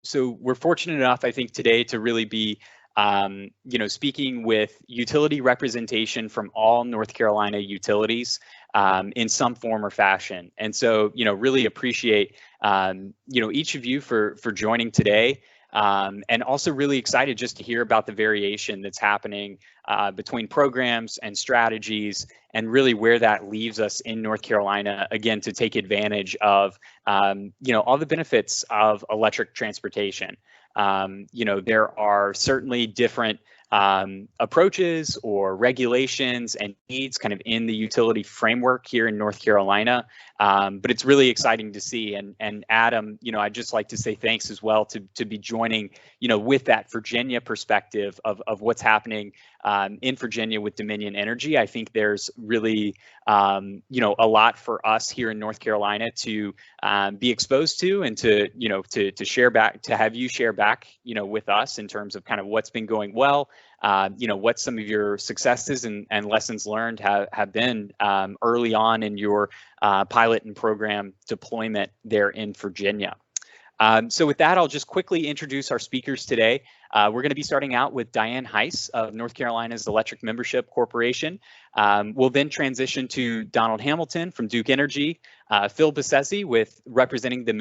So we're fortunate enough, I think, today to really be, speaking with utility representation from all North Carolina utilities in some form or fashion. And so, really appreciate, each of you for joining today. And also really excited just to hear about the variation that's happening between programs and strategies, and really where that leaves us in North Carolina, again, to take advantage of, all the benefits of electric transportation. There are certainly different approaches or regulations and needs kind of in the utility framework here in North Carolina. But it's really exciting to see. And Adam, I'd just like to say thanks as well to be joining, with that Virginia perspective of what's happening in Virginia with Dominion Energy. I think there's really, a lot for us here in North Carolina to be exposed to, and to share back, to have you share back, with us in terms of kind of what's been going well, what some of your successes and lessons learned have been early on in your pilot and program deployment there in Virginia. So with that, I'll just quickly introduce our speakers today. We're going to be starting out with Diane Huis of North Carolina's Electric Membership Corporation. We'll then transition to Donald Hamilton from Duke Energy, Phil Bisesi with representing the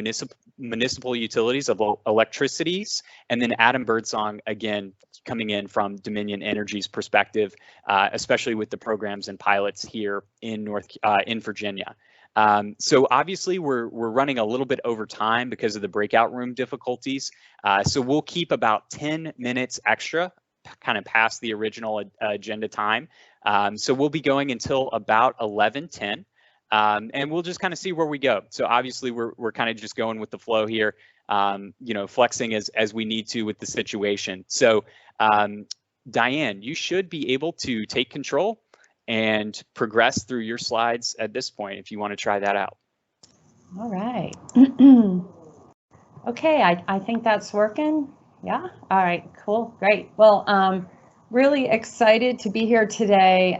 municipal utilities of electricities, and then Adam Birdsong, again, coming in from Dominion Energy's perspective, especially with the programs and pilots here in Virginia. So obviously we're running a little bit over time because of the breakout room difficulties. So we'll keep about 10 minutes extra, kind of past the original agenda time. So we'll be going until about 11:10. And we'll just kind of see where we go. So obviously we're kind of just going with the flow here, flexing as we need to with the situation. So Diane, you should be able to take control and progress through your slides at this point, if you want to try that out. All right. Okay, I think that's working. Yeah. All right, cool, great. Well, really excited to be here today.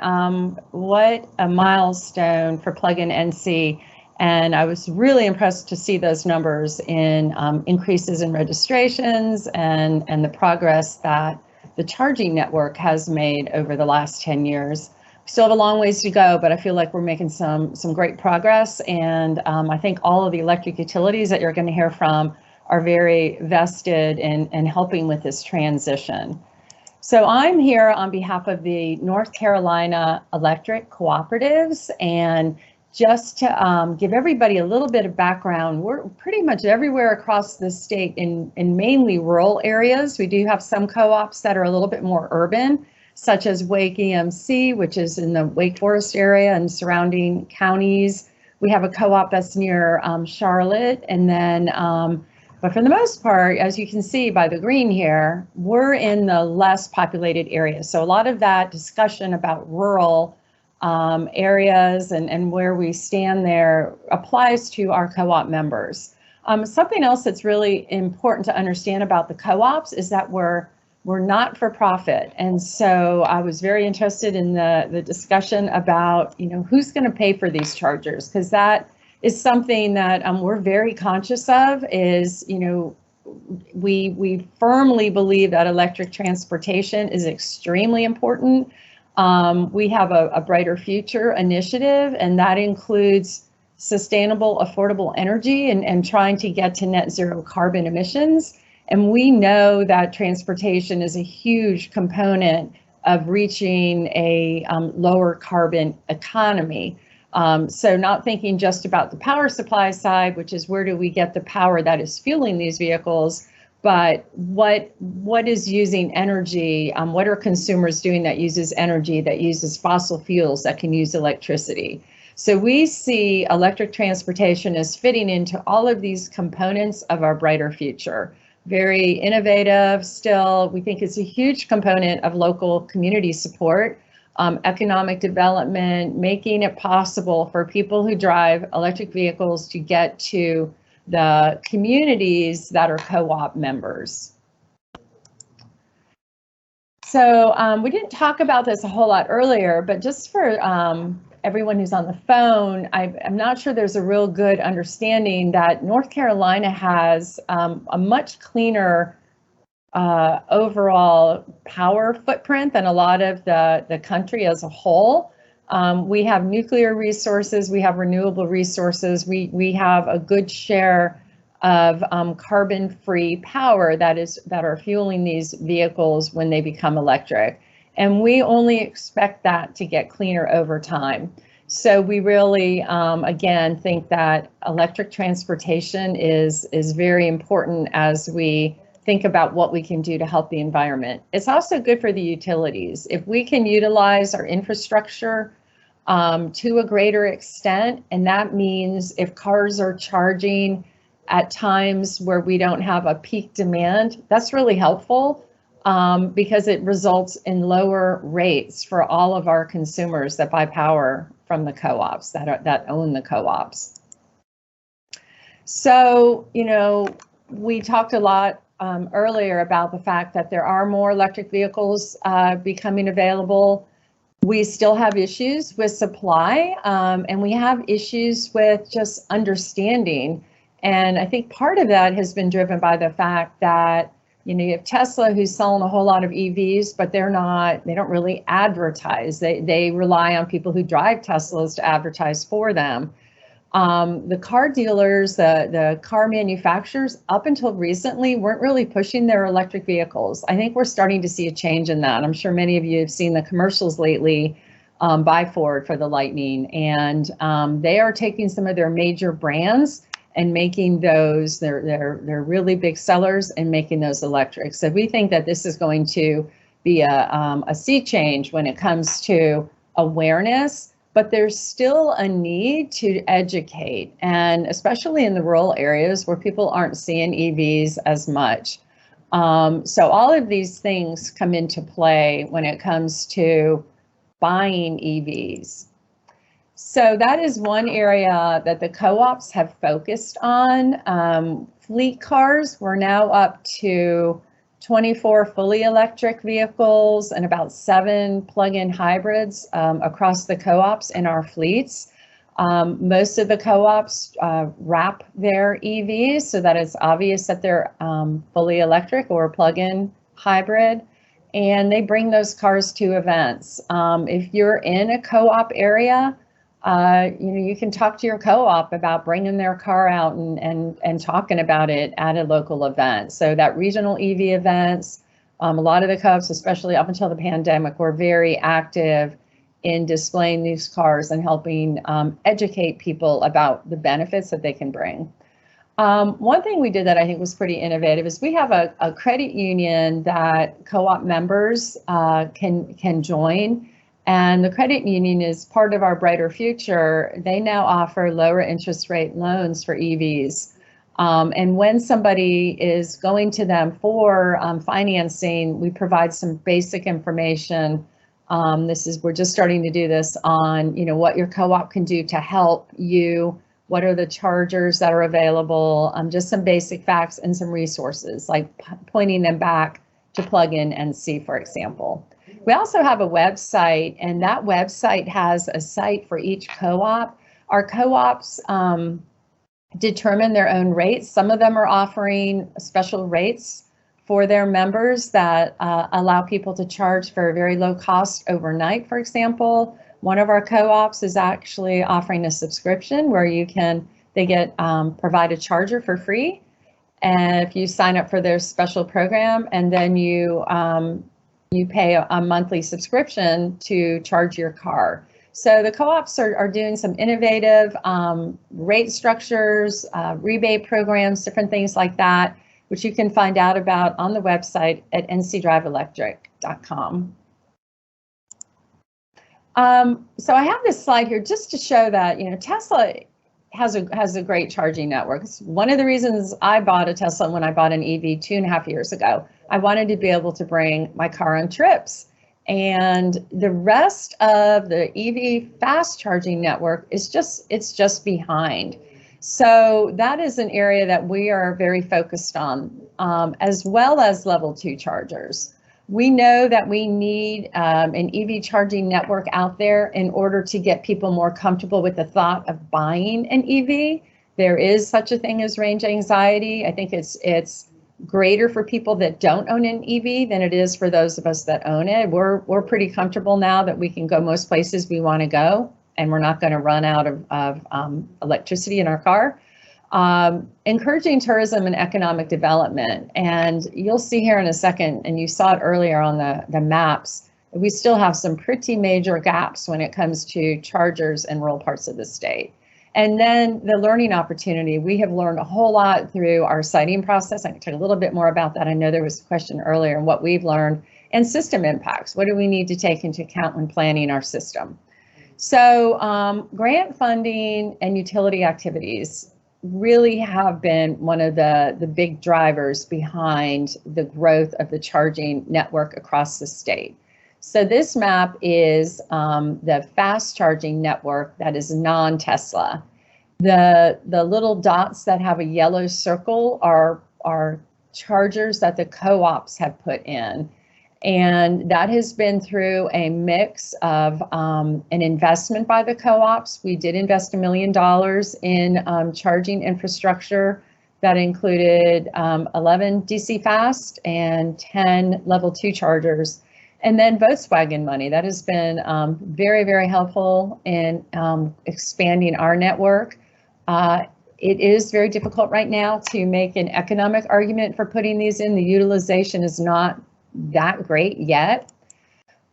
What a milestone for Plug-in NC. And I was really impressed to see those numbers in increases in registrations and the progress that the charging network has made over the last 10 years. Still have a long ways to go, but I feel like we're making some great progress. And I think all of the electric utilities that you're going to hear from are very vested in helping with this transition. So I'm here on behalf of the North Carolina Electric Cooperatives, and just to give everybody a little bit of background, we're pretty much everywhere across the state in mainly rural areas. We do have some co-ops that are a little bit more urban, such as Wake EMC, which is in the Wake Forest area and surrounding counties. We have a co-op that's near Charlotte, and then, but for the most part, as you can see by the green here, we're in the less populated areas. So a lot of that discussion about rural areas and where we stand there applies to our co-op members. Something else that's really important to understand about the co-ops is that we're not for profit. And so I was very interested in the discussion about, who's going to pay for these chargers, because that is something that we're very conscious of is, we firmly believe that electric transportation is extremely important. We have a Brighter Future initiative, and that includes sustainable, affordable energy and trying to get to net zero carbon emissions. And we know that transportation is a huge component of reaching a lower carbon economy. So not thinking just about the power supply side, which is where do we get the power that is fueling these vehicles, but what is using energy? What are consumers doing that uses energy, that uses fossil fuels, that can use electricity? So we see electric transportation as fitting into all of these components of our Brighter Future. Very innovative still. We think it's a huge component of local community support, economic development, making it possible for people who drive electric vehicles to get to the communities that are co-op members. So we didn't talk about this a whole lot earlier, but just for everyone who's on the phone, I'm not sure there's a real good understanding that North Carolina has a much cleaner overall power footprint than a lot of the country as a whole. We have nuclear resources, we have renewable resources, we have a good share of carbon-free power that are fueling these vehicles when they become electric. And we only expect that to get cleaner over time. So we really, again, think that electric transportation is very important as we think about what we can do to help the environment. It's also good for the utilities. If we can utilize our infrastructure to a greater extent, and that means if cars are charging at times where we don't have a peak demand, that's really helpful because it results in lower rates for all of our consumers that buy power from the co-ops that own the co-ops. So, you know, we talked a lot earlier about the fact that there are more electric vehicles becoming available. We still have issues with supply, and we have issues with just understanding. And I think part of that has been driven by the fact that, you know, you have Tesla who's selling a whole lot of EVs, but they don't really advertise. They rely on people who drive Teslas to advertise for them. The car dealers, the car manufacturers, up until recently, weren't really pushing their electric vehicles. I think we're starting to see a change in that. I'm sure many of you have seen the commercials lately by Ford for the Lightning, and they are taking some of their major brands and making those, they're really big sellers, and making those electric. So we think that this is going to be a sea change when it comes to awareness, but there's still a need to educate, and especially in the rural areas where people aren't seeing EVs as much. So all of these things come into play when it comes to buying EVs. So that is one area that the co-ops have focused on. Fleet cars, we're now up to 24 fully electric vehicles and about 7 plug-in hybrids across the co-ops in our fleets. Most of the co-ops wrap their EVs so that it's obvious that they're fully electric or plug-in hybrid, and they bring those cars to events. If you're in a co-op area, you know, you can talk to your co-op about bringing their car out and talking about it at a local event. So that regional EV events, a lot of the co-ops, especially up until the pandemic, were very active in displaying these cars and helping educate people about the benefits that they can bring. One thing we did that I think was pretty innovative is we have a credit union that co-op members can join. And the credit union is part of our Brighter Future. They now offer lower interest rate loans for EVs. And when somebody is going to them for financing, we provide some basic information. We're just starting to do this on, you know, what your co-op can do to help you. What are the chargers that are available? Just some basic facts and some resources, like pointing them back to Plug-in NC, for example. We also have a website, and that website has a site for each co-op. Our co-ops determine their own rates. Some of them are offering special rates for their members that allow people to charge for a very low cost overnight, for example. One of our co-ops is actually offering a subscription where they get provide a charger for free, and if you sign up for their special program, and then you pay a monthly subscription to charge your car. So the co-ops are doing some innovative rate structures, rebate programs, different things like that, which you can find out about on the website at ncdriveelectric.com. So I have this slide here just to show that, you know, Tesla has a great charging network. It's one of the reasons I bought a Tesla when I bought an EV 2.5 years ago. I wanted to be able to bring my car on trips. And the rest of the EV fast charging network is just behind. So that is an area that we are very focused on, as well as level 2 chargers. We know that we need an EV charging network out there in order to get people more comfortable with the thought of buying an EV. There is such a thing as range anxiety. I think it's greater for people that don't own an EV than it is for those of us that own it. We're pretty comfortable now that we can go most places we want to go, and we're not going to run out of electricity in our car. Encouraging tourism and economic development. And you'll see here in a second, and you saw it earlier on the maps, we still have some pretty major gaps when it comes to chargers in rural parts of the state. And then the learning opportunity. We have learned a whole lot through our siting process. I can talk a little bit more about that. I know there was a question earlier on what we've learned, and system impacts. What do we need to take into account when planning our system? So grant funding and utility activities really have been one of the big drivers behind the growth of the charging network across the state. So this map is the fast charging network that is non-Tesla. The little dots that have a yellow circle are chargers that the co-ops have put in. And that has been through a mix of an investment by the co-ops. We did invest $1 million in charging infrastructure that included 11 DC fast and 10 level 2 chargers. And then Volkswagen money. That has been very, very helpful in expanding our network. It is very difficult right now to make an economic argument for putting these in. The utilization is not that great yet,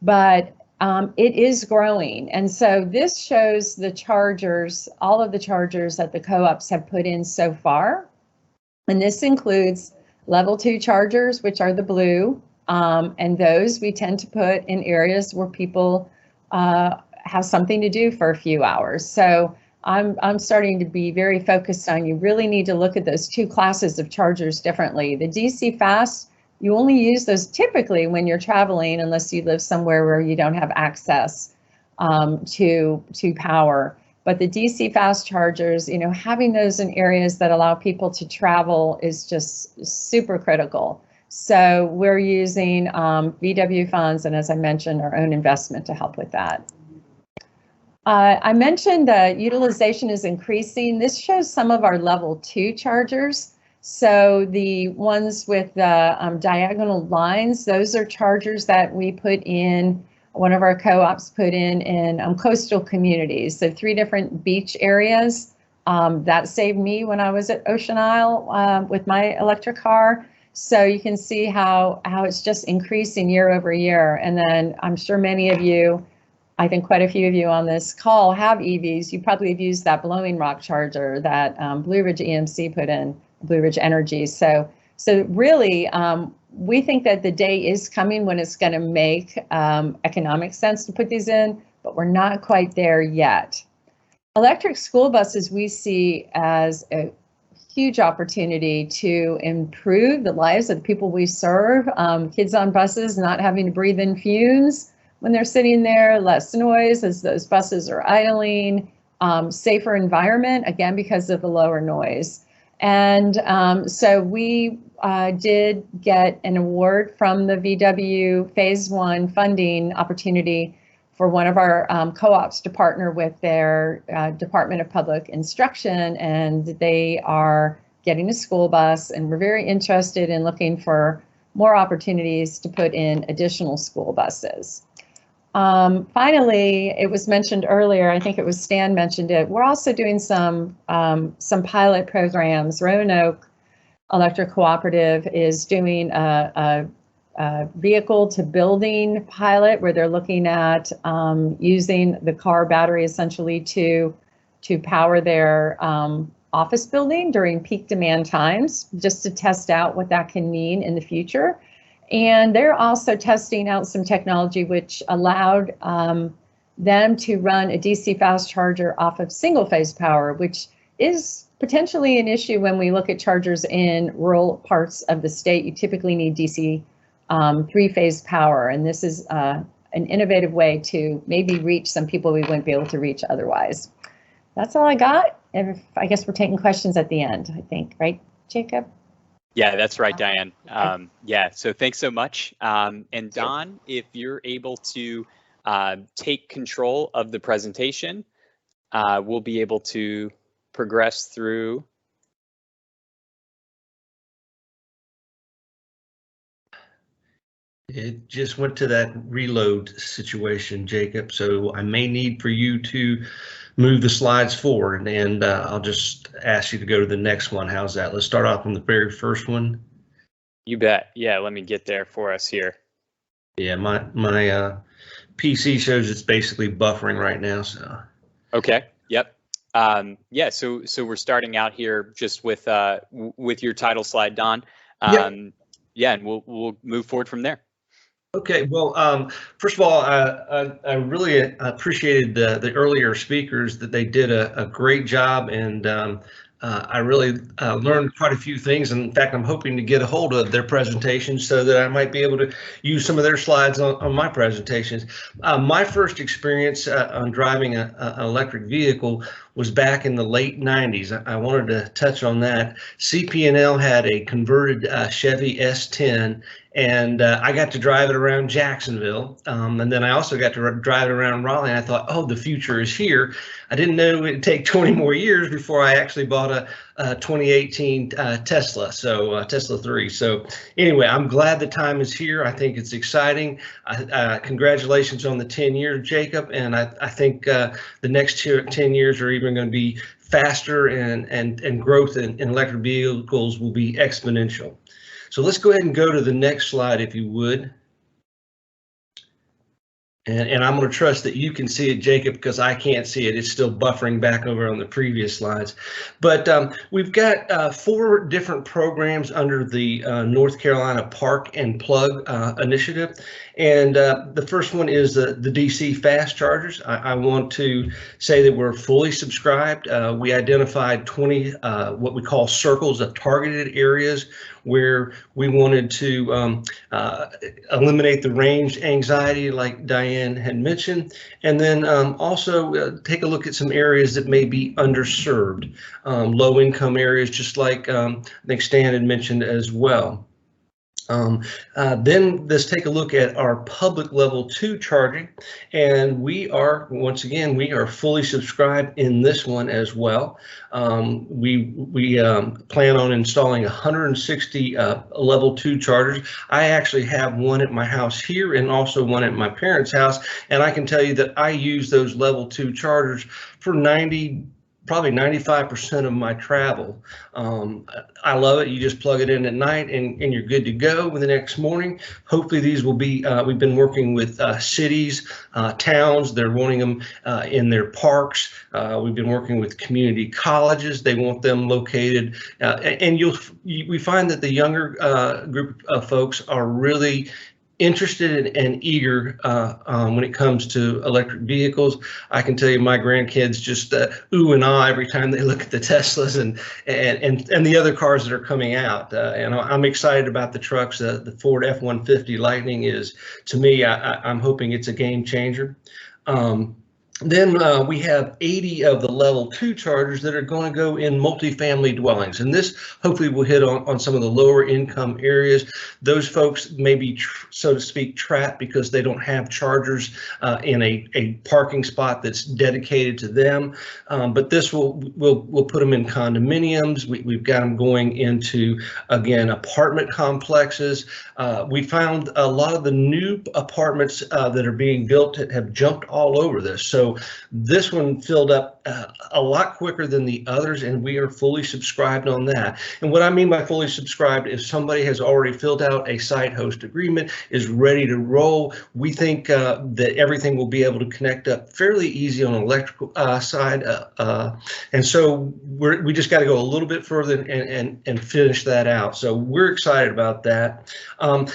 but it is growing. And so this shows the chargers, all of the chargers that the co-ops have put in so far. And this includes level 2 chargers, which are the blue. And those we tend to put in areas where people have something to do for a few hours. So I'm starting to be very focused on, you really need to look at those two classes of chargers differently. The DC fast, you only use those typically when you're traveling, unless you live somewhere where you don't have access to power. But the DC fast chargers, you know, having those in areas that allow people to travel is just super critical. So we're using VW funds and, as I mentioned, our own investment to help with that. I mentioned that utilization is increasing. This shows some of our level 2 chargers. So the ones with the diagonal lines, those are chargers that we put in, one of our co-ops put in coastal communities. So 3 different beach areas. That saved me when I was at Ocean Isle with my electric car. So you can see how it's just increasing year over year. And then I'm sure many of you, I think quite a few of you on this call have EVs. You probably have used that Blowing Rock charger that Blue Ridge EMC put in, Blue Ridge Energy. So really, we think that the day is coming when it's going to make economic sense to put these in, but we're not quite there yet. Electric school buses we see as a huge opportunity to improve the lives of the people we serve. Kids on buses not having to breathe in fumes when they're sitting there, less noise as those buses are idling, safer environment, again, because of the lower noise. And so we did get an award from the VW Phase 1 funding opportunity for one of our co-ops to partner with their Department of Public Instruction, and they are getting a school bus, and we're very interested in looking for more opportunities to put in additional school buses. Finally, it was mentioned earlier, I think it was Stan mentioned it, we're also doing some pilot programs. Roanoke Electric Cooperative is doing a vehicle to building pilot where they're looking at using the car battery essentially to power their office building during peak demand times, just to test out what that can mean in the future. And they're also testing out some technology which allowed them to run a DC fast charger off of single phase power, which is potentially an issue when we look at chargers in rural parts of the state. You typically need DC 3-phase power, and this is an innovative way to maybe reach some people we wouldn't be able to reach otherwise. That's all I got. And I guess we're taking questions at the end, I think, right, Jacob? Yeah, that's right, Diane. Yeah, so thanks so much. And Don, if you're able to take control of the presentation, we'll be able to progress through. It just went to that reload situation, Jacob, so I may need for you to move the slides forward, and I'll just ask you to go to the next one. How's that? Let's start off on the very first one. You bet. Yeah, let me get there for us here. Yeah, my PC shows it's basically buffering right now, so. Okay, yep. Yeah, so we're starting out here just with your title slide, Don. Yep. Yeah, and we'll move forward from there. Okay, well, first of all, I really appreciated the earlier speakers, that they did a great job, and I really learned quite a few things. And in fact, I'm hoping to get a hold of their presentations so that I might be able to use some of their slides on my presentations. My first experience on driving an electric vehicle was back in the late 90s. I wanted to touch on that. CP&L had a converted Chevy S10, and I got to drive it around Jacksonville. And then I also got to drive it around Raleigh. And I thought, oh, the future is here. I didn't know it'd take 20 more years before I actually bought a 2018 Tesla, so Tesla 3. So anyway, I'm glad the time is here. I think it's exciting. Congratulations on the 10 years, Jacob. And I think the next 10 years are even going to be faster, and growth in electric vehicles will be exponential. So let's go ahead and go to the next slide, if you would. And I'm going to trust that you can see it, Jacob, because I can't see it. It's still buffering back over on the previous slides. But we've got 4 different programs under the North Carolina Park and Plug initiative. And the first one is the DC fast chargers. I want to say that we're fully subscribed. We identified 20 what we call circles of targeted areas where we wanted to eliminate the range anxiety, like Diane had mentioned, and then also take a look at some areas that may be underserved, low income areas, just like I think Stan had mentioned as well. Then let's take a look at our public level 2 charging, and we are, once again, we are fully subscribed in this one as well. We plan on installing 160 level 2 chargers. I actually have one at my house here and also one at my parents' house, and I can tell you that I use those level 2 chargers for probably 95% of my travel. I love it. You just plug it in at night and you're good to go the next morning. Hopefully these will be, we've been working with cities, towns. They're wanting them in their parks. We've been working with community colleges. They want them located. And we find that the younger group of folks are really interested and eager when it comes to electric vehicles. I can tell you my grandkids just ooh and ah every time they look at the Teslas and the other cars that are coming out. And I'm excited about the trucks. The Ford F-150 Lightning is, to me, I'm hoping it's a game changer. Then we have 80 of the level 2 chargers that are going to go in multifamily dwellings. And this hopefully will hit on some of the lower income areas. Those folks may be, so to speak, trapped because they don't have chargers in a parking spot that's dedicated to them. But this will put them in condominiums. We've got them going into, again, apartment complexes. We found a lot of the new apartments that are being built have jumped all over this. So this one filled up a lot quicker than the others, and we are fully subscribed on that. And what I mean by fully subscribed is somebody has already filled out a site host agreement, is ready to roll. We think that everything will be able to connect up fairly easy on the electrical side. And so we just got to go a little bit further and finish that out. So we're excited about that. On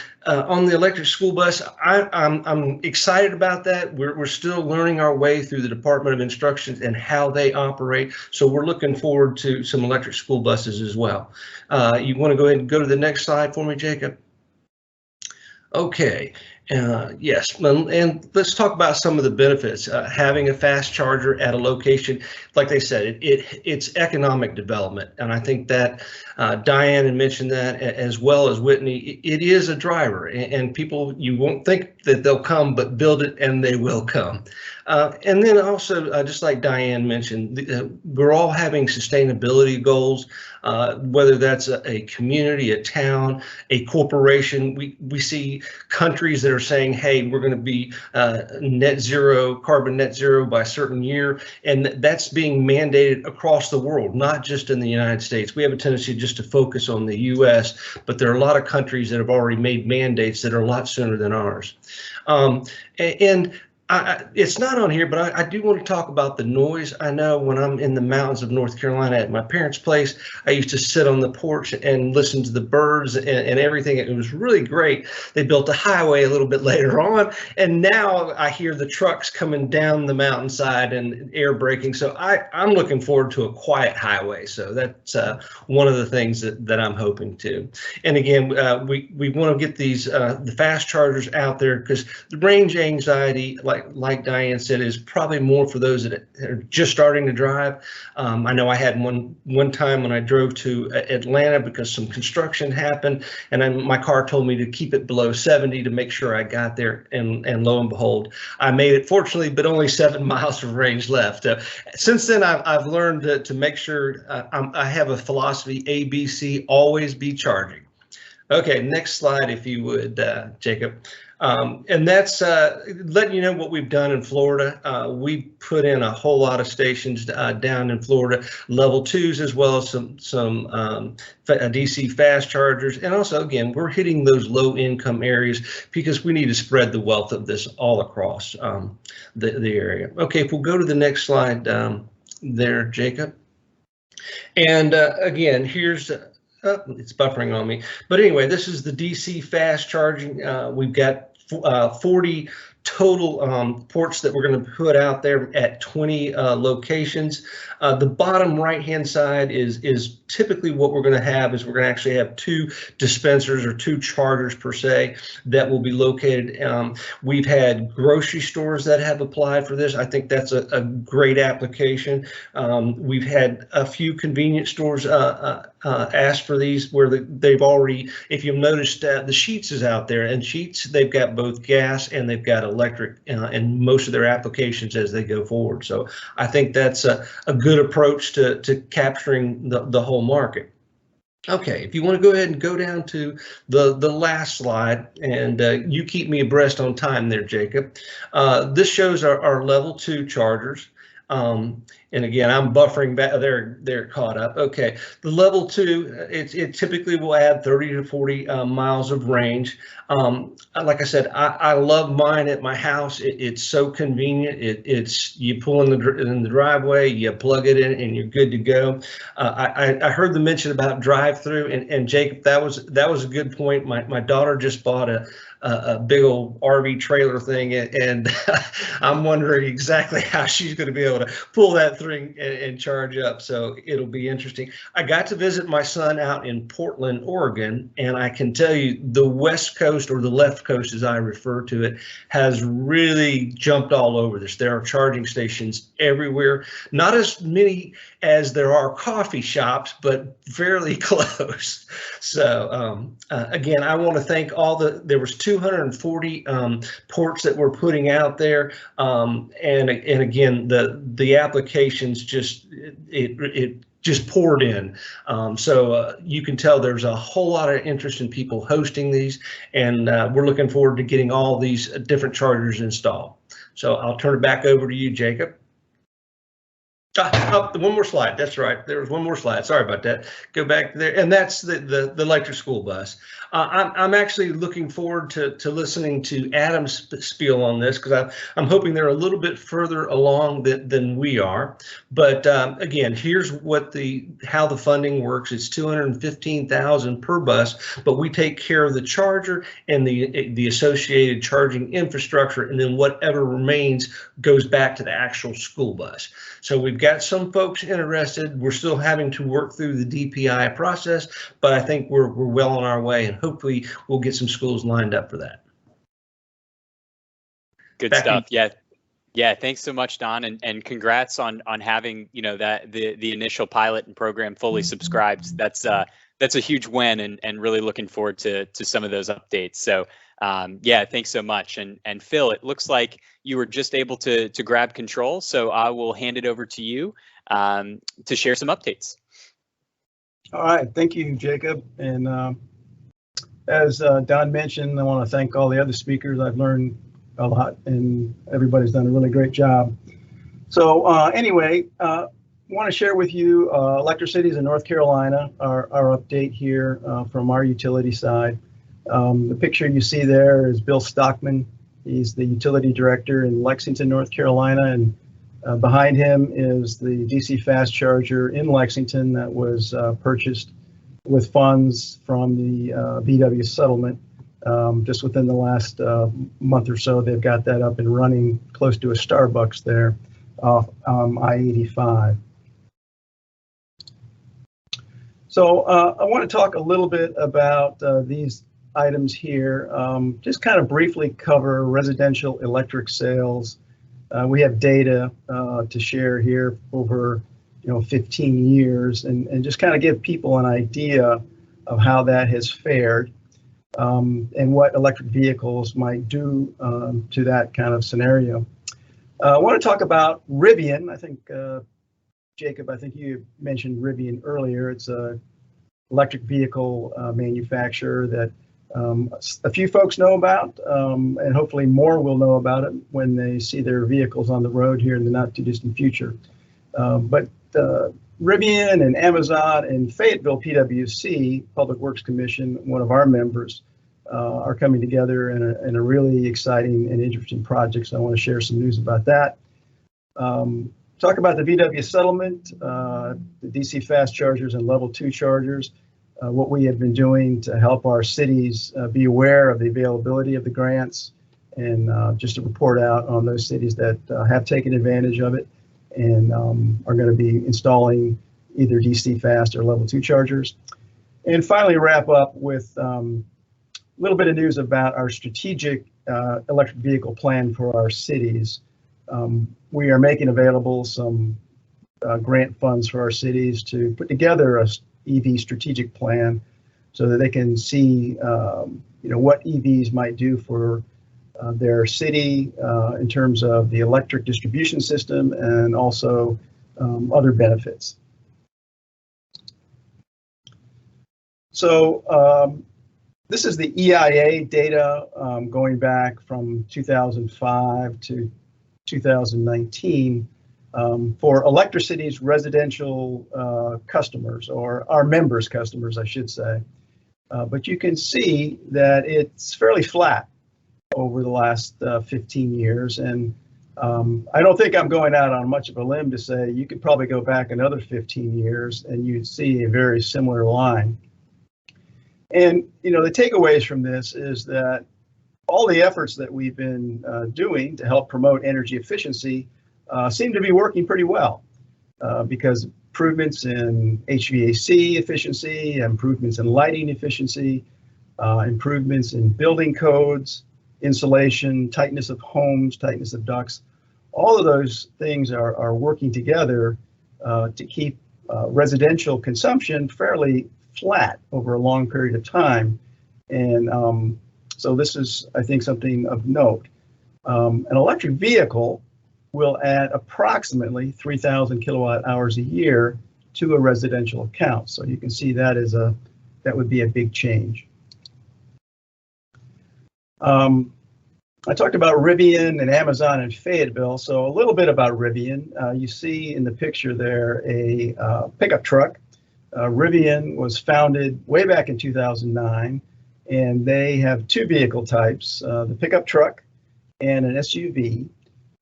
the electric school bus, I'm excited about that. We're still learning our way through the Department of Instruction and how they operate. So we're looking forward to some electric school buses as well. You want to go ahead and go to the next slide for me, Jacob? Okay. Yes, and let's talk about some of the benefits. Having a fast charger at a location, like they said, it's economic development, and I think that Diane had mentioned that as well as Whitney. It is a driver, and people, you won't think that they'll come, but build it and they will come. And then also, just like Diane mentioned, we're all having sustainability goals, whether that's a community, a town, a corporation. We see countries that are saying, hey, we're going to be carbon net zero by a certain year. And that's being mandated across the world, not just in the United States. We have a tendency just to focus on the US, but there are a lot of countries that have already made mandates that are a lot sooner than ours. It's not on here, but I do want to talk about the noise. I know when I'm in the mountains of North Carolina at my parents' place, I used to sit on the porch and listen to the birds and everything. It was really great. They built a highway a little bit later on, and now I hear the trucks coming down the mountainside and air braking. So I'm looking forward to a quiet highway. So that's one of the things that I'm hoping to. And again, we want to get these the fast chargers out there, because the range anxiety, like Diane said, is probably more for those that are just starting to drive. I know I had one time when I drove to Atlanta because some construction happened, and then my car told me to keep it below 70 to make sure I got there, and lo and behold, I made it, fortunately, but only 7 miles of range left. Since then, I've learned to make sure I have a philosophy: ABC, always be charging. Okay, next slide, if you would, Jacob. And that's letting you know what we've done in Florida. We put in a whole lot of stations down in Florida, level 2s, as well as some DC fast chargers. And also, again, we're hitting those low income areas because we need to spread the wealth of this all across the area. Okay, if we'll go to the next slide there, Jacob. And again, here's it's buffering on me. But anyway, this is the DC fast charging. We've got 40 total ports that we're going to put out there at 20 locations. The bottom right-hand side is typically what we're going to have. Is we're going to actually have 2 dispensers, or 2 chargers per se, that will be located. We've had grocery stores that have applied for this. I think that's a great application. We've had a few convenience stores ask for these, where they've already, if you've noticed, the Sheetz is out there, and Sheetz, they've got both gas and they've got electric in most of their applications as they go forward. So I think that's a good approach to capturing the whole market. Okay, if you want to go ahead and go down to the last slide, and you keep me abreast on time there, Jacob. This shows our level 2 chargers. And again, I'm buffering back. They're caught up. Okay, the level 2, it typically will add 30 to 40 miles of range. Like I said, I love mine at my house. It's so convenient. It's you pull in the driveway, you plug it in, and you're good to go. I heard the mention about drive-through, and Jacob, that was a good point. My daughter just bought a big old RV trailer thing, and I'm wondering exactly how she's going to be able to pull that thing and charge up. So it'll be interesting. I got to visit my son out in Portland, Oregon, and I can tell you the West Coast, or the left coast as I refer to it, has really jumped all over this. There are charging stations everywhere, not as many as there are coffee shops, but fairly close. So again, I want to thank there was 240 ports that we're putting out there, and again, the applications just it just poured in. So you can tell there's a whole lot of interest in people hosting these, and we're looking forward to getting all these different chargers installed. So I'll turn it back over to you, Jacob. One more slide. That's right. There was one more slide. Sorry about that. Go back there. And that's the electric school bus. I'm actually looking forward to listening to Adam's spiel on this, because I'm hoping they're a little bit further along than we are. But again, here's how the funding works. It's $215,000 per bus, but we take care of the charger and the associated charging infrastructure, and then whatever remains goes back to the actual school bus. So we've got some folks interested. We're still having to work through the DPI process, but I think we're well on our way, and hopefully we'll get some schools lined up for that. Good stuff. Yeah. Yeah, thanks so much, Don, and congrats on having, you know, that the initial pilot and program fully subscribed. That's a huge win, and really looking forward to some of those updates. So yeah, thanks so much. And Phil, it looks like you were just able to grab control, so I will hand it over to you to share some updates. All right, thank you, Jacob. And as Don mentioned, I want to thank all the other speakers. I've learned a lot, and everybody's done a really great job. So anyway, want to share with you Electric Cities in North Carolina, our update here from our utility side. The picture you see there is Bill Stockman. He's the utility director in Lexington, North Carolina, and behind him is the DC fast charger in Lexington that was purchased with funds from the VW settlement. Just within the last month or so, they've got that up and running close to a Starbucks there off I-85. So I want to talk a little bit about these items here. Just kind of briefly cover residential electric sales. We have data to share here over 15 years and just kind of give people an idea of how that has fared. And what electric vehicles might do to that kind of scenario. I want to talk about Rivian. I think, Jacob, I think you mentioned Rivian earlier. It's a electric vehicle manufacturer that a few folks know about, and hopefully more will know about it when they see their vehicles on the road here in the not too distant future. But Rivian and Amazon and Fayetteville PWC, Public Works Commission, one of our members, are coming together in a really exciting and interesting project. So I want to share some news about that. Talk about the VW settlement, the DC fast chargers and level 2 chargers, what we have been doing to help our cities be aware of the availability of the grants, and just to report out on those cities that have taken advantage of it and are going to be installing either DC fast or level 2 chargers. And finally wrap up with a little bit of news about our strategic electric vehicle plan for our cities. We are making available some grant funds for our cities to put together a EV strategic plan so that they can see what EVs might do for their city in terms of the electric distribution system and also other benefits. So this is the EIA data going back from 2005 to 2019 for Electricity's residential customers, or our members' customers, I should say. But you can see that it's fairly flat over the last 15 years. And I don't think I'm going out on much of a limb to say you could probably go back another 15 years and you'd see a very similar line. And, the takeaways from this is that all the efforts that we've been doing to help promote energy efficiency seem to be working pretty well because improvements in HVAC efficiency, improvements in lighting efficiency, improvements in building codes, insulation, tightness of homes, tightness of ducts, all of those things are working together to keep residential consumption fairly flat over a long period of time. And so this is, I think, something of note. An electric vehicle will add approximately 3,000 kilowatt hours a year to a residential account. So you can see that that would be a big change. I talked about Rivian and Amazon and Fayetteville. So a little bit about Rivian. You see in the picture there a pickup truck. Rivian was founded way back in 2009, and they have two vehicle types, the pickup truck and an SUV.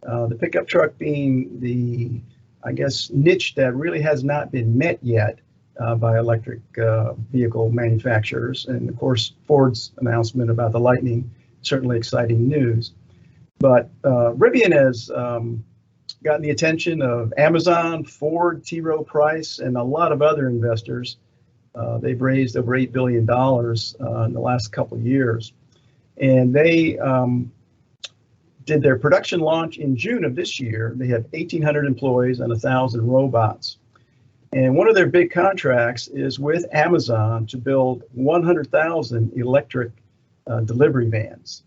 The pickup truck being the, I guess, niche that really has not been met yet by electric vehicle manufacturers. And of course, Ford's announcement about the Lightning, certainly exciting news. But Rivian has gotten the attention of Amazon, Ford, T. Rowe Price, and a lot of other investors. They've raised over $8 billion in the last couple of years. And they did their production launch in June of this year. They have 1,800 employees and 1,000 robots. And one of their big contracts is with Amazon to build 100,000 electric delivery vans.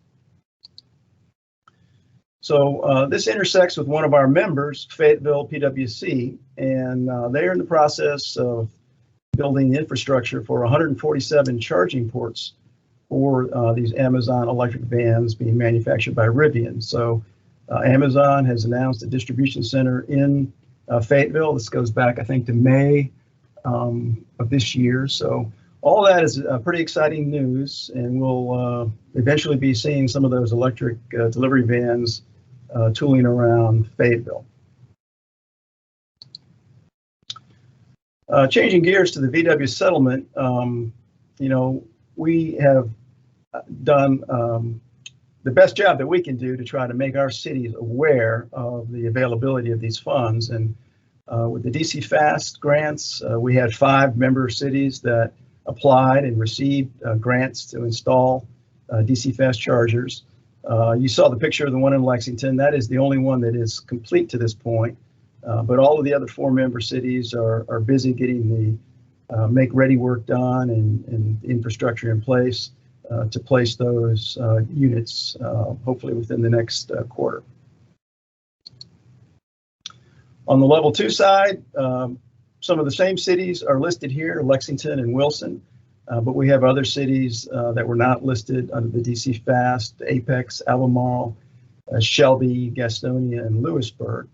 So this intersects with one of our members, Fayetteville PWC, and they're in the process of building infrastructure for 147 charging ports for these Amazon electric vans being manufactured by Rivian. So Amazon has announced a distribution center in Fayetteville. This goes back, I think, to May of this year. So all that is pretty exciting news, and we'll eventually be seeing some of those electric delivery vans tooling around Fayetteville. Changing gears to the VW settlement, you know, we have done the best job that we can do to try to make our cities aware of the availability of these funds. And with the DC Fast grants, we had 5 member cities that applied and received grants to install DC Fast chargers. You saw the picture of the one in Lexington. That is the only one that is complete to this point. But all of the other 4 member cities are busy getting the make-ready work done and infrastructure in place to place those units, hopefully within the next quarter. On the level 2 side, some of the same cities are listed here, Lexington and Wilson, but we have other cities that were not listed under the DC Fast: Apex, Albemarle, Shelby, Gastonia, and Lewisburg.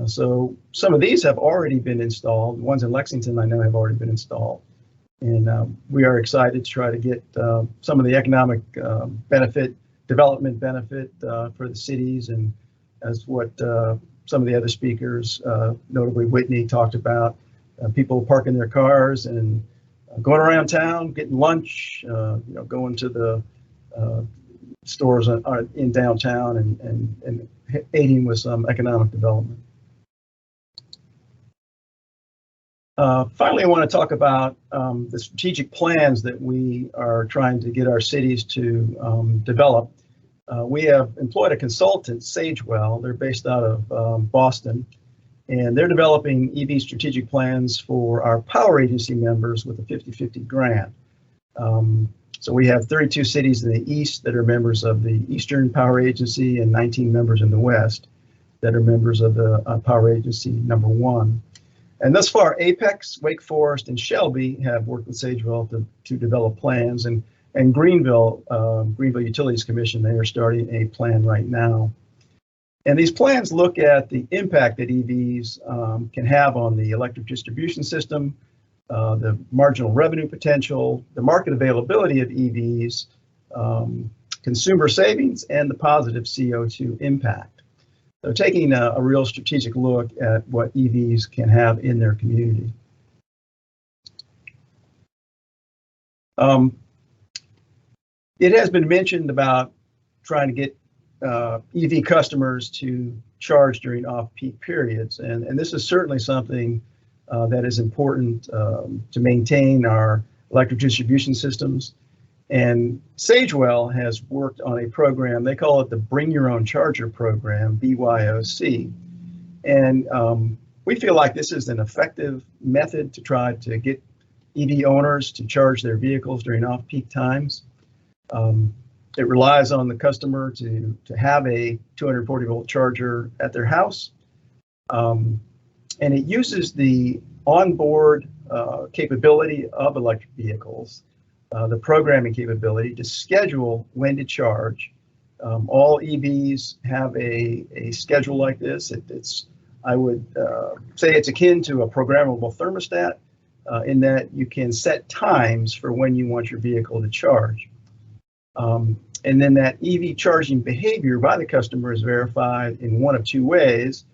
So some of these have already been installed. The ones in Lexington I know have already been installed. And we are excited to try to get some of the economic development benefit for the cities, and as what some of the other speakers, notably Whitney, talked about, people parking their cars and going around town, getting lunch, you know, going to the stores in downtown and aiding with some economic development. Finally, I want to talk about the strategic plans that we are trying to get our cities to develop. We have employed a consultant, Sagewell. They're based out of Boston, and they're developing EV strategic plans for our power agency members with a 50-50 grant. So we have 32 cities in the East that are members of the Eastern Power Agency and 19 members in the West that are members of the Power Agency number 1. And thus far, Apex, Wake Forest, and Shelby have worked with Sagewell to develop plans, and Greenville Utilities Commission, they are starting a plan right now. And these plans look at the impact that EVs can have on the electric distribution system, the marginal revenue potential, the market availability of EVs, consumer savings, and the positive CO2 impact. So taking a real strategic look at what EVs can have in their community. It has been mentioned about trying to get EV customers to charge during off-peak periods, and this is certainly something that is important to maintain our electric distribution systems. And Sagewell has worked on a program, they call it the Bring Your Own Charger program, BYOC. And we feel like this is an effective method to try to get EV owners to charge their vehicles during off-peak times. It relies on the customer to have a 240-volt charger at their house. And it uses the onboard capability of electric vehicles, the programming capability to schedule when to charge. All EVs have a schedule like this. I would say it's akin to a programmable thermostat in that you can set times for when you want your vehicle to charge. And then that EV charging behavior by the customer is verified in one of 2 ways,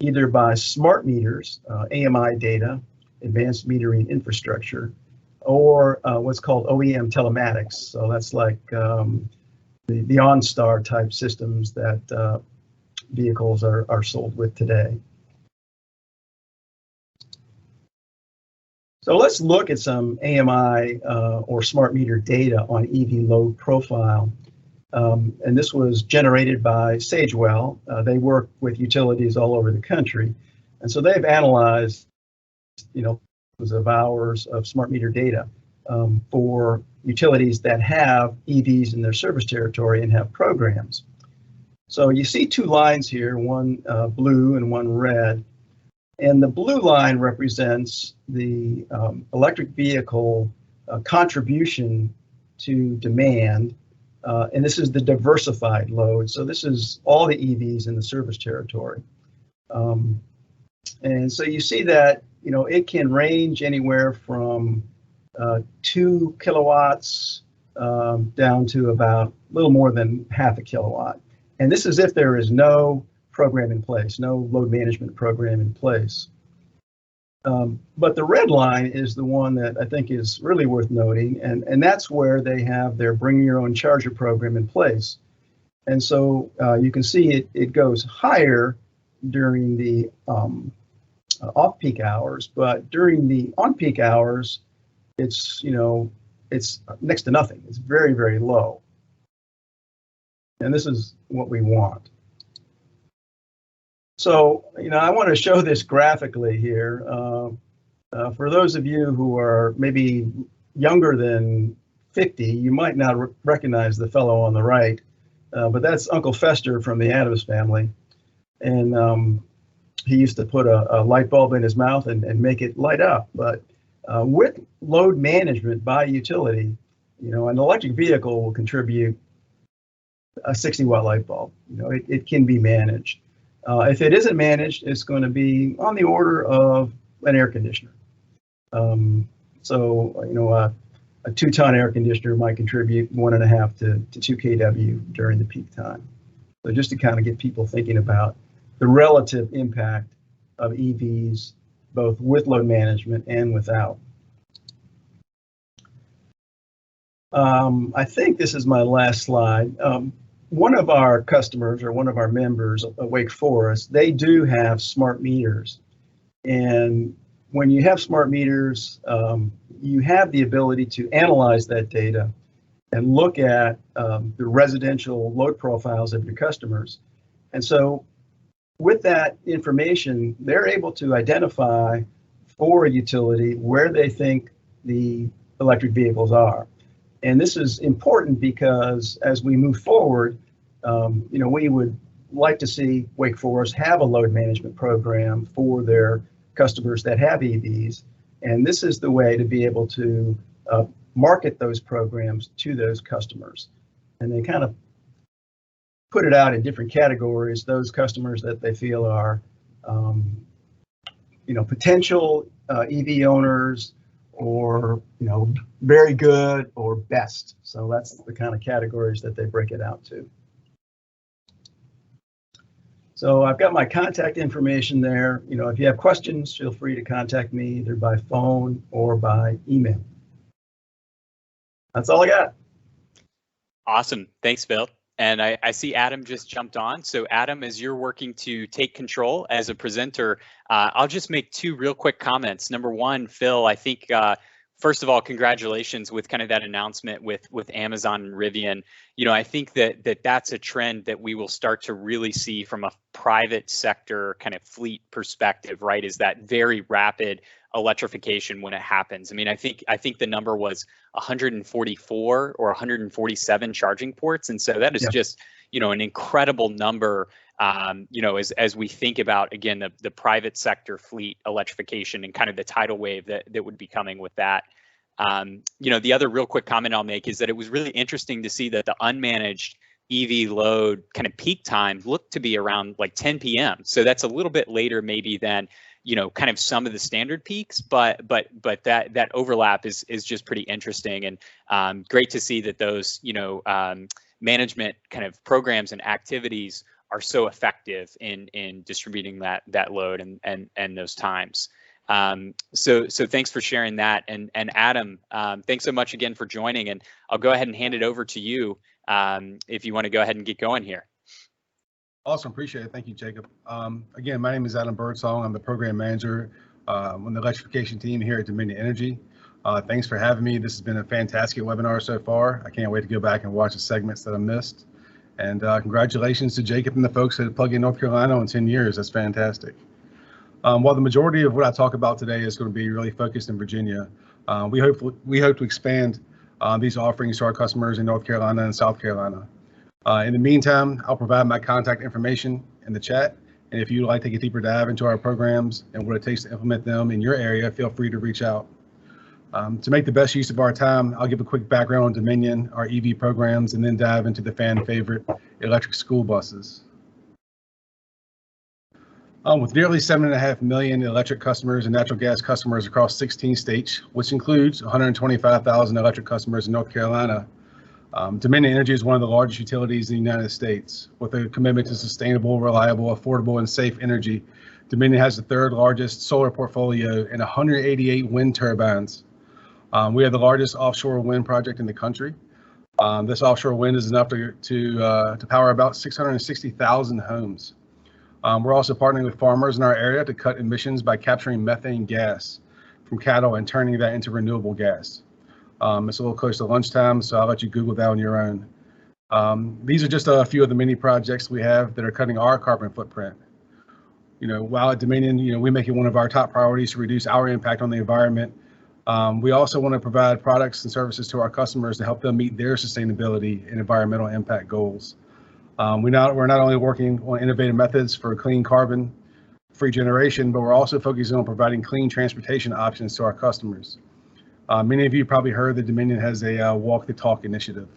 either by smart meters, AMI data, advanced metering infrastructure, or what's called OEM telematics. So that's like the OnStar type systems that vehicles are sold with today. So let's look at some AMI or smart meter data on EV load profile. And this was generated by Sagewell. They work with utilities all over the country. And so they've analyzed, of hours of smart meter data for utilities that have EVs in their service territory and have programs. So you see two lines here, one blue and one red. And the blue line represents the electric vehicle contribution to demand. And this is the diversified load. So this is all the EVs in the service territory. And so you see that, it can range anywhere from 2 kilowatts down to about a little more than half a kilowatt. And this is if there is no program in place, no load management program in place. But the red line is the one that I think is really worth noting, and that's where they have their bring your own charger program in place. And so you can see it goes higher during the off-peak hours, but during the on-peak hours, it's next to nothing. It's very, very low. And this is what we want. So, I want to show this graphically here. For those of you who are maybe younger than 50, you might not recognize the fellow on the right, but that's Uncle Fester from the Addams family. And he used to put a light bulb in his mouth and make it light up. But with load management by utility, an electric vehicle will contribute a 60-watt light bulb. It can be managed. If it isn't managed, it's going to be on the order of an air conditioner. So, a 2-ton air conditioner might contribute 1.5 to 2 kW during the peak time. So just to kind of get people thinking about the relative impact of EVs, both with load management and without. I think this is my last slide. One of our customers or one of our members, Wake Forest, they do have smart meters. And when you have smart meters, you have the ability to analyze that data and look at the residential load profiles of your customers. And so with that information, they're able to identify for a utility where they think the electric vehicles are. And this is important because as we move forward, we would like to see Wake Forest have a load management program for their customers that have EVs. And this is the way to be able to market those programs to those customers. And they kind of put it out in different categories, those customers that they feel are, potential EV owners, or, very good or best. So that's the kind of categories that they break it out to. So I've got my contact information there. If you have questions, feel free to contact me either by phone or by email. That's all I got. Awesome. Thanks, Bill. And I see Adam just jumped on. So Adam, as you're working to take control as a presenter, I'll just make 2 real quick comments. Number one, Phil, I think, first of all, congratulations with kind of that announcement with Amazon and Rivian. I think that's a trend that we will start to really see from a private sector kind of fleet perspective, right? Is that very rapid electrification when it happens. I mean, I think the number was 144 or 147 charging ports. And so that is just, an incredible number, as we think about, again, the private sector fleet electrification and kind of the tidal wave that would be coming with that. The other real quick comment I'll make is that it was really interesting to see that the unmanaged EV load kind of peak time looked to be around like 10 p.m. So that's a little bit later maybe than, kind of some of the standard peaks, but that overlap is just pretty interesting, and great to see that those, management kind of programs and activities are so effective in distributing that load and those times. So thanks for sharing that. And Adam, thanks so much again for joining, and I'll go ahead and hand it over to you if you want to go ahead and get going here. Awesome, appreciate it. Thank you, Jacob. Again, my name is Adam Birdsong. I'm the program manager on the electrification team here at Dominion Energy. Thanks for having me. This has been a fantastic webinar so far. I can't wait to go back and watch the segments that I missed. And congratulations to Jacob and the folks at Plug-in North Carolina on 10 years. That's fantastic. While the majority of what I talk about today is going to be really focused in Virginia, we hope to expand these offerings to our customers in North Carolina and South Carolina. In the meantime, I'll provide my contact information in the chat. And if you'd like to take a deeper dive into our programs and what it takes to implement them in your area, feel free to reach out. To make the best use of our time, I'll give a quick background on Dominion, our EV programs, and then dive into the fan favorite electric school buses. With nearly 7.5 million electric customers and natural gas customers across 16 states, which includes 125,000 electric customers in North Carolina, Dominion Energy is one of the largest utilities in the United States. With a commitment to sustainable, reliable, affordable, and safe energy, Dominion has the third largest solar portfolio and 188 wind turbines. We have the largest offshore wind project in the country. This offshore wind is enough to power about 660,000 homes. We're also partnering with farmers in our area to cut emissions by capturing methane gas from cattle and turning that into renewable gas. It's a little close to lunchtime, so I'll let you Google that on your own. These are just a few of the many projects we have that are cutting our carbon footprint. While at Dominion, we make it one of our top priorities to reduce our impact on the environment. We also want to provide products and services to our customers to help them meet their sustainability and environmental impact goals. We're not only working on innovative methods for clean carbon-free generation, but we're also focusing on providing clean transportation options to our customers. Many of you probably heard that Dominion has a walk the talk initiative.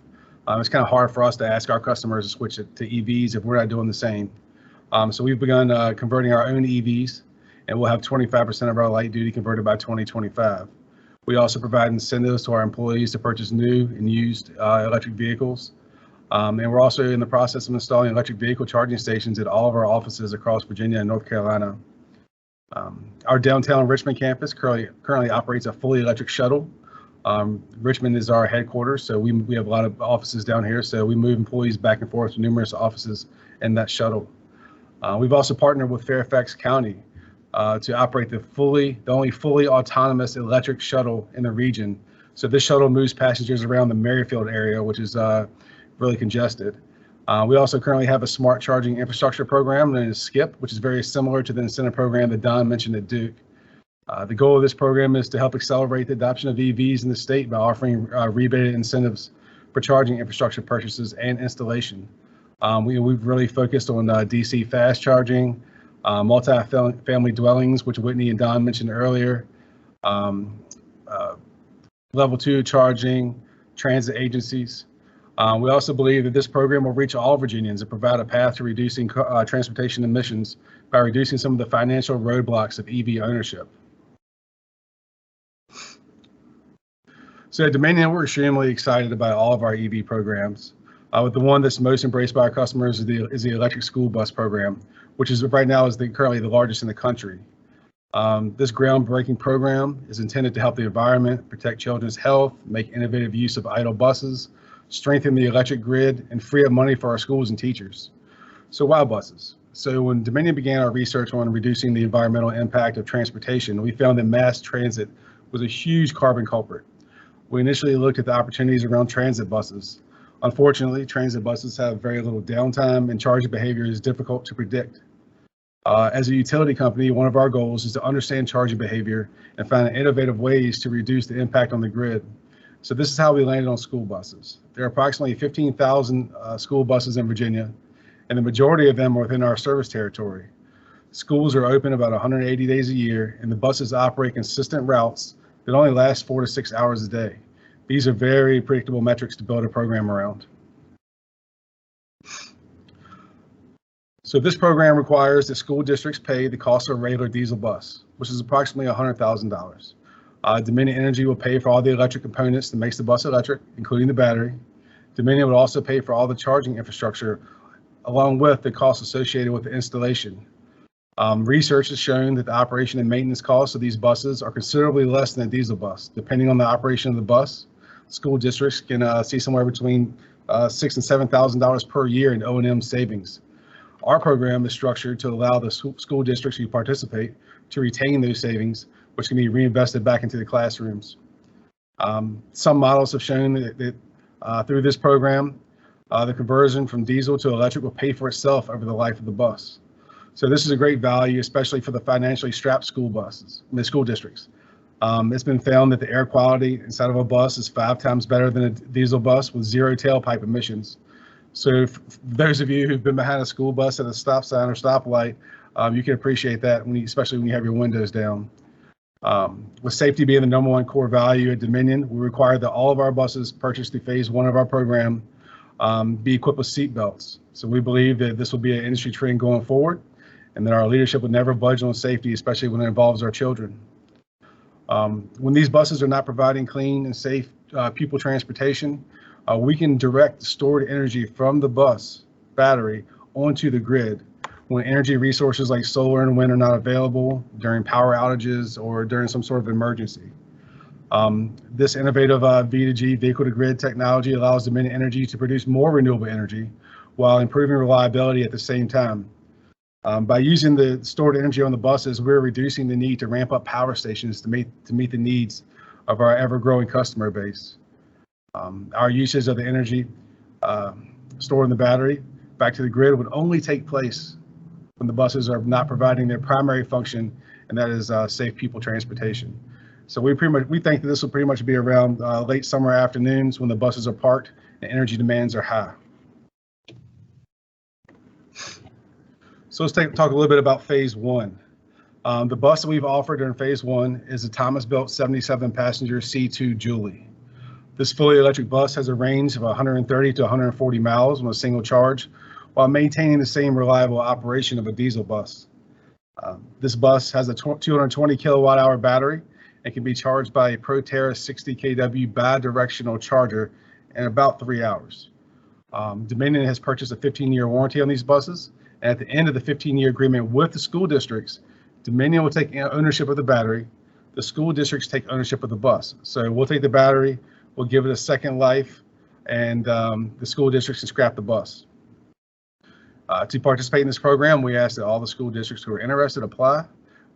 It's kind of hard for us to ask our customers to switch to EVs if we're not doing the same. So we've begun converting our own EVs, and we'll have 25% of our light duty converted by 2025. We also provide incentives to our employees to purchase new and used electric vehicles. And we're also in the process of installing electric vehicle charging stations at all of our offices across Virginia and North Carolina. Our downtown Richmond campus currently operates a fully electric shuttle. Richmond is our headquarters, so we have a lot of offices down here, so we move employees back and forth to numerous offices in that shuttle. We've also partnered with Fairfax County to operate the only fully autonomous electric shuttle in the region. So this shuttle moves passengers around the Merrifield area, which is really congested. We also currently have a smart charging infrastructure program known as SKIP, which is very similar to the incentive program that Don mentioned at Duke. The goal of this program is to help accelerate the adoption of EVs in the state by offering rebated incentives for charging infrastructure purchases and installation. We've really focused on DC fast charging, multi-family dwellings, which Whitney and Don mentioned earlier, level 2 charging, transit agencies. We also believe that this program will reach all Virginians and provide a path to reducing transportation emissions by reducing some of the financial roadblocks of EV ownership. So at Dominion, we're extremely excited about all of our EV programs. With the one that's most embraced by our customers is the electric school bus program, which is right now currently the largest in the country. This groundbreaking program is intended to help the environment, protect children's health, make innovative use of idle buses, strengthen the electric grid, and free up money for our schools and teachers. So why buses? So when Dominion began our research on reducing the environmental impact of transportation, we found that mass transit was a huge carbon culprit. We initially looked at the opportunities around transit buses. Unfortunately, transit buses have very little downtime and charging behavior is difficult to predict. As a utility company, one of our goals is to understand charging behavior and find innovative ways to reduce the impact on the grid. So this is how we landed on school buses. There are approximately 15,000 school buses in Virginia, and the majority of them are within our service territory. Schools are open about 180 days a year, and the buses operate consistent routes that only last 4 to 6 hours a day. These are very predictable metrics to build a program around. So this program requires that school districts pay the cost of a regular diesel bus, which is approximately $100,000. Dominion Energy will pay for all the electric components that makes the bus electric, including the battery. Dominion will also pay for all the charging infrastructure, along with the costs associated with the installation. Research has shown that the operation and maintenance costs of these buses are considerably less than a diesel bus. Depending on the operation of the bus, school districts can see somewhere between $6,000 and $7,000 per year in O&M savings. Our program is structured to allow the school districts who participate to retain those savings, which can be reinvested back into the classrooms. Some models have shown that through this program, the conversion from diesel to electric will pay for itself over the life of the bus. So this is a great value, especially for the financially strapped school districts. It's been found that the air quality inside of a bus is 5 times better than a diesel bus with 0 tailpipe emissions. So for those of you who've been behind a school bus at a stop sign or stoplight, you can appreciate that, especially when you have your windows down. With safety being the #1 core value at Dominion, we require that all of our buses purchased through phase 1 of our program be equipped with seat belts. So we believe that this will be an industry trend going forward, and that our leadership would never budge on safety, especially when it involves our children. When these buses are not providing clean and safe pupil transportation, we can direct the stored energy from the bus battery onto the grid when energy resources like solar and wind are not available, during power outages, or during some sort of emergency. This innovative V2G, vehicle to grid technology, allows Dominion Energy to produce more renewable energy while improving reliability at the same time. By using the stored energy on the buses, we're reducing the need to ramp up power stations to meet the needs of our ever-growing customer base. Our usage of the energy stored in the battery back to the grid would only take place when the buses are not providing their primary function, and that is safe pupil transportation. So we think that this will pretty much be around late summer afternoons when the buses are parked and energy demands are high. So let's talk a little bit about phase 1. The bus that we've offered during phase 1 is a Thomas-built 77-passenger C2 Julie. This fully electric bus has a range of 130 to 140 miles on a single charge, while maintaining the same reliable operation of a diesel bus. This bus has a 220 kilowatt hour battery and can be charged by a Proterra 60 kW bi-directional charger in about 3 hours. Dominion has purchased a 15-year warranty on these buses, and at the end of the 15-year agreement with the school districts, Dominion will take ownership of the battery. The school districts take ownership of the bus. So we'll take the battery, we'll give it a second life, and the school districts can scrap the bus. To participate in this program, we ask that all the school districts who are interested apply.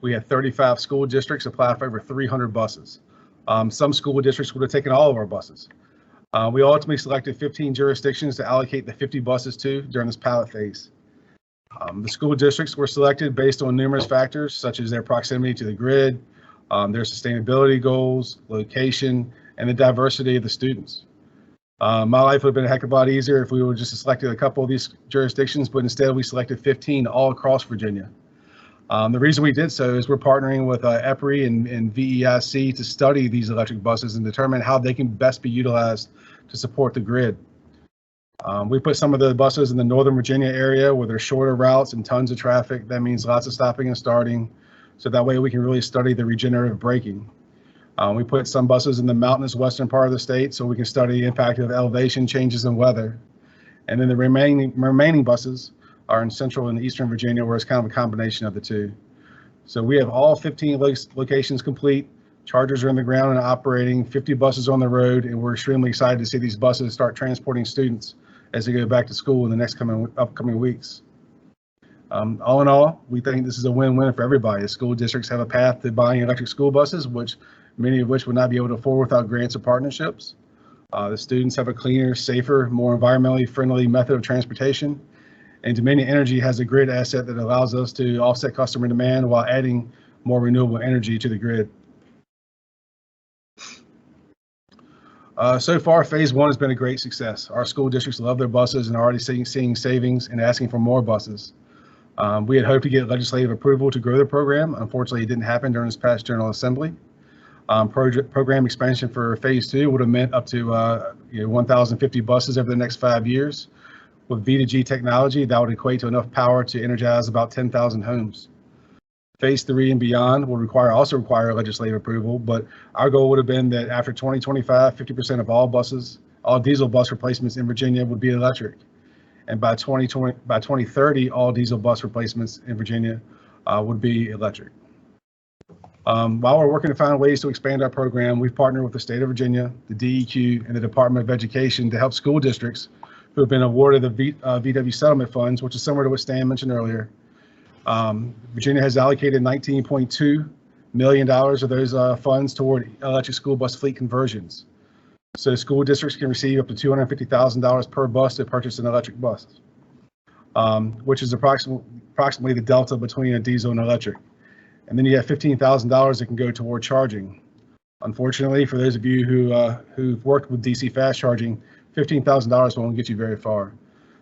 We had 35 school districts apply for over 300 buses. Some school districts would have taken all of our buses. We ultimately selected 15 jurisdictions to allocate the 50 buses to during this pilot phase. The school districts were selected based on numerous factors, such as their proximity to the grid, their sustainability goals, location, and the diversity of the students. My life would have been a heck of a lot easier if we would just selected a couple of these jurisdictions, but instead we selected 15 all across Virginia. The reason we did so is we're partnering with EPRI and VEIC to study these electric buses and determine how they can best be utilized to support the grid. We put some of the buses in the Northern Virginia area where there's shorter routes and tons of traffic. That means lots of stopping and starting. So that way we can really study the regenerative braking. We put some buses in the mountainous western part of the state so we can study the impact of elevation changes in weather. And then the remaining buses are in central and eastern Virginia, where it's kind of a combination of the two. So we have all 15 locations complete. Chargers are in the ground and operating, 50 buses on the road, and we're extremely excited to see these buses start transporting students as they go back to school in the next upcoming weeks. All in all, we think this is a win-win for everybody. The school districts have a path to buying electric school buses, many of which would not be able to afford without grants or partnerships. The students have a cleaner, safer, more environmentally friendly method of transportation. And Dominion Energy has a grid asset that allows us to offset customer demand while adding more renewable energy to the grid. So far, phase 1 has been a great success. Our school districts love their buses and are already seeing savings and asking for more buses. We had hoped to get legislative approval to grow the program. Unfortunately, it didn't happen during this past General Assembly. Program expansion for phase 2 would have meant up to 1,050 buses over the next 5 years. With V2G technology, that would equate to enough power to energize about 10,000 homes. Phase 3 and beyond will also require legislative approval, but our goal would have been that after 2025, 50% of all diesel bus replacements in Virginia would be electric. And by 2030, all diesel bus replacements in Virginia would be electric. While we're working to find ways to expand our program, we've partnered with the state of Virginia, the DEQ, and the Department of Education to help school districts who have been awarded the VW settlement funds, which is similar to what Stan mentioned earlier. Virginia has allocated $19.2 million of those funds toward electric school bus fleet conversions. So school districts can receive up to $250,000 per bus to purchase an electric bus, which is approximately the delta between a diesel and electric. And then you have $15,000 that can go toward charging. Unfortunately, for those of you who've worked with DC fast charging, $15,000 won't get you very far.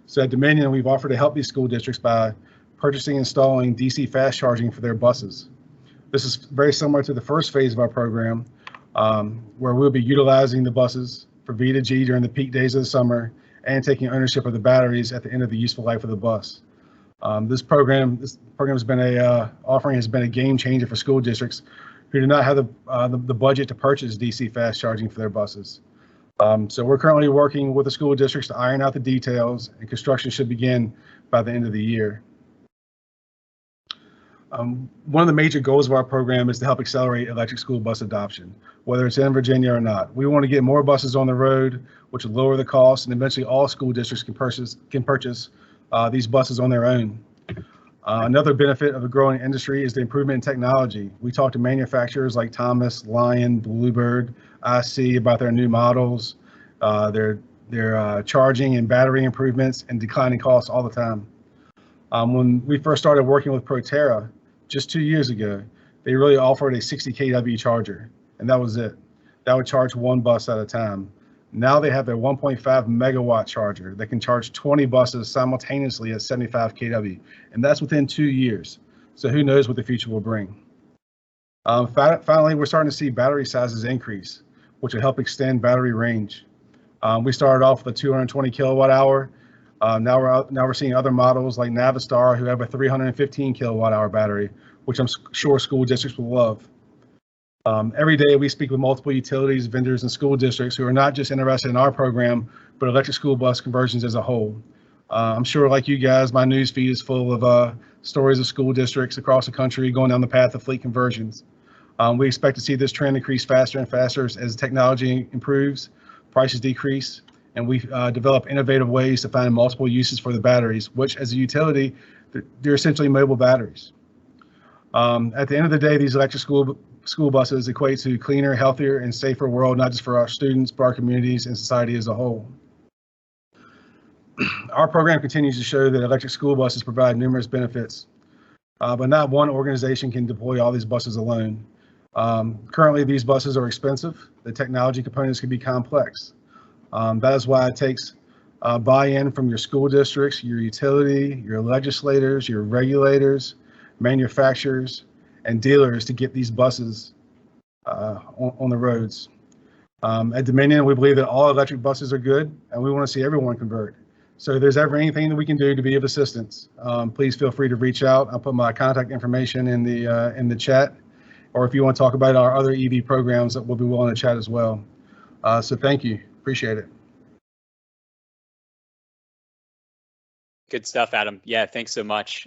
So at Dominion, we've offered to help these school districts by purchasing and installing DC fast charging for their buses. This is very similar to the first phase of our program, where we'll be utilizing the buses for V to G during the peak days of the summer and taking ownership of the batteries at the end of the useful life of the bus. This program has been a game changer for school districts who do not have the budget to purchase DC fast charging for their buses. So we're currently working with the school districts to iron out the details, and construction should begin by the end of the year. One of the major goals of our program is to help accelerate electric school bus adoption, whether it's in Virginia or not. We want to get more buses on the road, which will lower the cost, and eventually all school districts can purchase these buses on their own. Another benefit of a growing industry is the improvement in technology. We talk to manufacturers like Thomas, Lion, Bluebird, IC about their new models, their charging and battery improvements, and declining costs all the time. When we first started working with Proterra just 2 years ago, they really offered a 60 kW charger, and that was it. That would charge one bus at a time. Now they have their 1.5 megawatt charger that can charge 20 buses simultaneously at 75 kW, and that's within 2 years. So who knows what the future will bring. Finally, we're starting to see battery sizes increase, which will help extend battery range. We started off with a 220 kilowatt hour. Now we're seeing other models like Navistar who have a 315 kilowatt hour battery, which I'm sure school districts will love. Every day we speak with multiple utilities, vendors, and school districts who are not just interested in our program, but electric school bus conversions as a whole. I'm sure, like you guys, my news feed is full of stories of school districts across the country going down the path of fleet conversions. We expect to see this trend increase faster and faster as technology improves, prices decrease, and we develop innovative ways to find multiple uses for the batteries, which as a utility, they're essentially mobile batteries. At the end of the day, these electric school buses equate to a cleaner, healthier, and safer world, not just for our students, but our communities and society as a whole. Our program continues to show that electric school buses provide numerous benefits, but not one organization can deploy all these buses alone. Currently, these buses are expensive. The technology components can be complex. That is why it takes buy-in from your school districts, your utility, your legislators, your regulators, manufacturers, and dealers to get these buses on the roads. At Dominion, we believe that all electric buses are good, and we want to see everyone convert. So if there's ever anything that we can do to be of assistance, please feel free to reach out. I'll put my contact information in the chat, or if you want to talk about our other EV programs, we'll be willing to chat as well. So thank you, appreciate it. Good stuff, Adam. Yeah, thanks so much.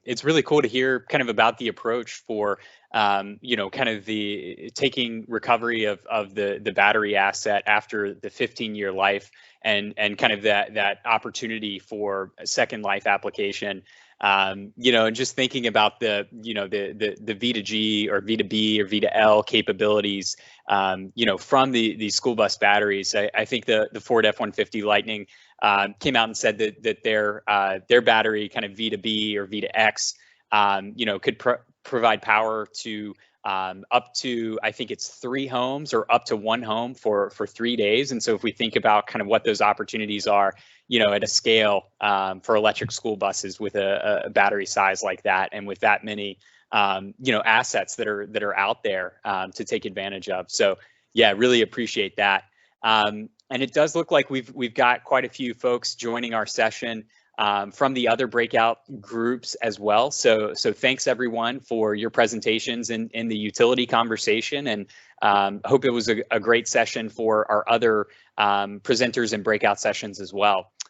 It's really cool to hear kind of about the approach for, kind of the taking recovery of the battery asset after the 15-year life and kind of that opportunity for a second life application. And just thinking about the V to G or V to B or V to L capabilities, from the school bus batteries. I think the Ford F-150 Lightning came out and said that their battery kind of V to B or V to X, could provide power to up to, I think it's 3 homes or up to 1 home for 3 days. And so if we think about kind of what those opportunities are, at a scale for electric school buses with a battery size like that, and with that many, assets that are out there to take advantage of. So yeah, really appreciate that. And it does look like we've got quite a few folks joining our session from the other breakout groups as well. So thanks everyone for your presentations in the utility conversation, and hope it was a great session for our other presenters and breakout sessions as well.